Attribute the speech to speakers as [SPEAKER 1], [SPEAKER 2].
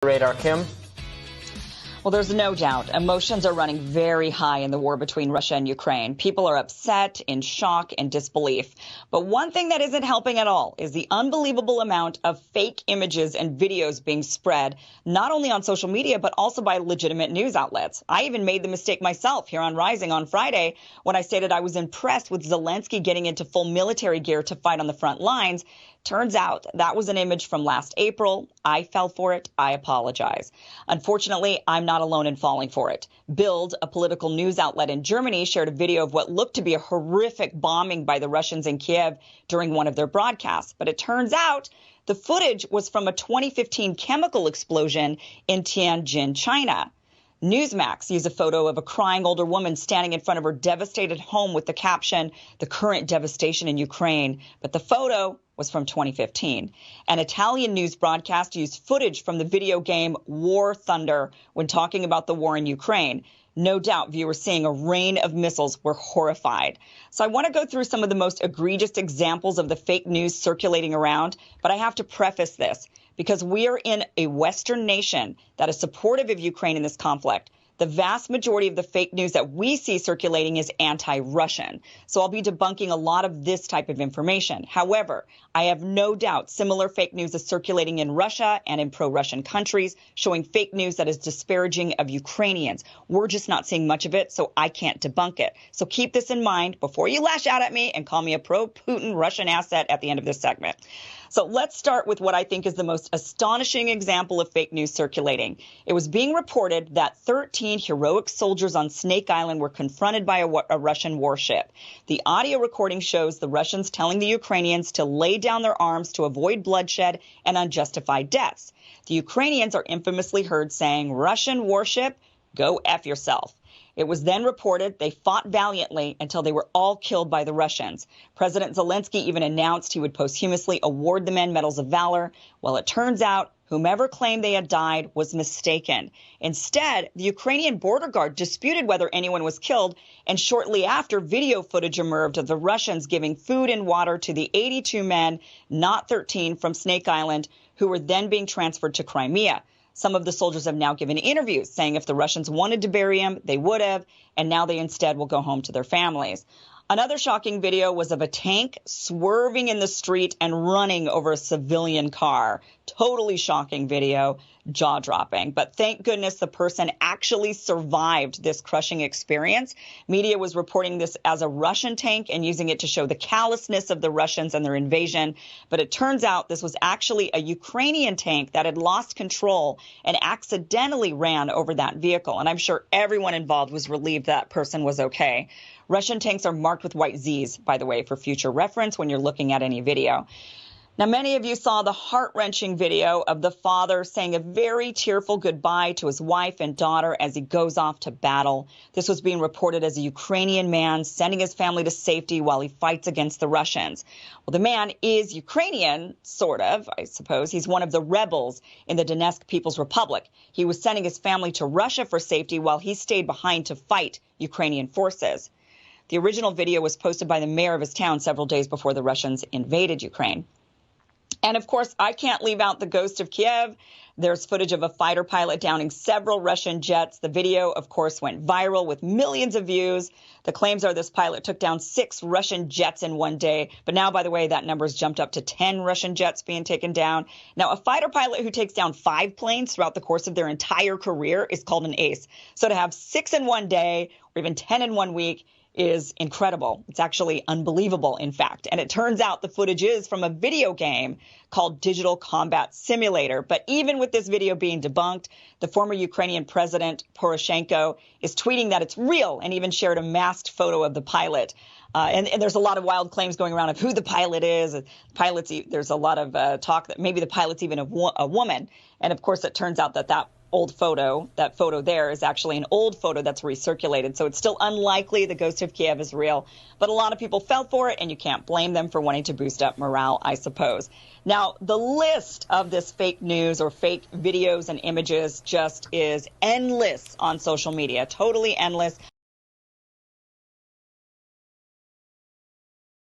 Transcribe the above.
[SPEAKER 1] Radar, Kim.
[SPEAKER 2] Well, there's no doubt emotions are running very high in the war between Russia and Ukraine. People are upset, in shock, and disbelief. But one thing that isn't helping at all is the unbelievable amount of fake images and videos being spread, not only on social media, but also by legitimate news outlets. I even made the mistake myself here on Rising on Friday when I stated I was impressed with Zelensky getting into full military gear to fight on the front lines. Turns out that was an image from last April. I fell for it. I apologize. Unfortunately, I'm not alone in falling for it. Bild, a political news outlet in Germany, shared a video of what looked to be a horrific bombing by the Russians in Kiev during one of their broadcasts. But it turns out the footage was from a 2015 chemical explosion in Tianjin, China. Newsmax used a photo of a crying older woman standing in front of her devastated home with the caption, "The current devastation in Ukraine." But the photo was from 2015. An Italian news broadcast used footage from the video game War Thunder when talking about the war in Ukraine. No doubt viewers seeing a rain of missiles were horrified. So I want to go through some of the most egregious examples of the fake news circulating around, but I have to preface this because we are in a Western nation that is supportive of Ukraine in this conflict. The vast majority of the fake news that we see circulating is anti-Russian. So I'll be debunking a lot of this type of information. However, I have no doubt similar fake news is circulating in Russia and in pro-Russian countries, showing fake news that is disparaging of Ukrainians. We're just not seeing much of it, so I can't debunk it. So keep this in mind before you lash out at me and call me a pro-Putin Russian asset at the end of this segment. So let's start with what I think is the most astonishing example of fake news circulating. It was being reported that 13 heroic soldiers on Snake Island were confronted by a Russian warship. The audio recording shows the Russians telling the Ukrainians to lay down their arms to avoid bloodshed and unjustified deaths. The Ukrainians are infamously heard saying, "Russian warship, go F yourself." It was then reported they fought valiantly until they were all killed by the Russians. President Zelensky even announced he would posthumously award the men medals of valor. Well, it turns out whomever claimed they had died was mistaken. Instead, the Ukrainian border guard disputed whether anyone was killed, and shortly after, video footage emerged of the Russians giving food and water to the 82 men, not 13, from Snake Island, who were then being transferred to Crimea. Some of the soldiers have now given interviews saying if the Russians wanted to bury him, they would have, and now they instead will go home to their families. Another shocking video was of a tank swerving in the street and running over a civilian car. Totally shocking video, jaw-dropping. But thank goodness the person actually survived this crushing experience. Media was reporting this as a Russian tank and using it to show the callousness of the Russians and their invasion. But it turns out this was actually a Ukrainian tank that had lost control and accidentally ran over that vehicle. And I'm sure everyone involved was relieved that person was okay. Russian tanks are marked with white Zs, by the way, for future reference when you're looking at any video. Now, many of you saw the heart-wrenching video of the father saying a very tearful goodbye to his wife and daughter as he goes off to battle. This was being reported as a Ukrainian man sending his family to safety while he fights against the Russians. Well, the man is Ukrainian, sort of, I suppose. He's one of the rebels in the Donetsk People's Republic. He was sending his family to Russia for safety while he stayed behind to fight Ukrainian forces. The original video was posted by the mayor of his town several days before the Russians invaded Ukraine. And of course, I can't leave out the ghost of Kiev. There's footage of a fighter pilot downing several Russian jets. The video, of course, went viral with millions of views. The claims are this pilot took down 6 Russian jets in one day. But now, by the way, that number's jumped up to 10 Russian jets being taken down. Now, a fighter pilot who takes down 5 planes throughout the course of their entire career is called an ace. So to have 6 in one day or even 10 in one week is incredible. It's actually unbelievable, in fact. And it turns out the footage is from a video game called Digital Combat Simulator. But even with this video being debunked, the former Ukrainian president, Poroshenko, is tweeting that it's real and even shared a masked photo of the pilot. And there's a lot of wild claims going around of who the pilot is. There's a lot of talk that maybe the pilot's even a woman. And of course, it turns out that that photo there is actually an old photo that's recirculated. So it's still unlikely the ghost of Kiev is real. But a lot of people fell for it, and you can't blame them for wanting to boost up morale, I suppose. Now, the list of this fake news or fake videos and images just is endless on social media, totally endless.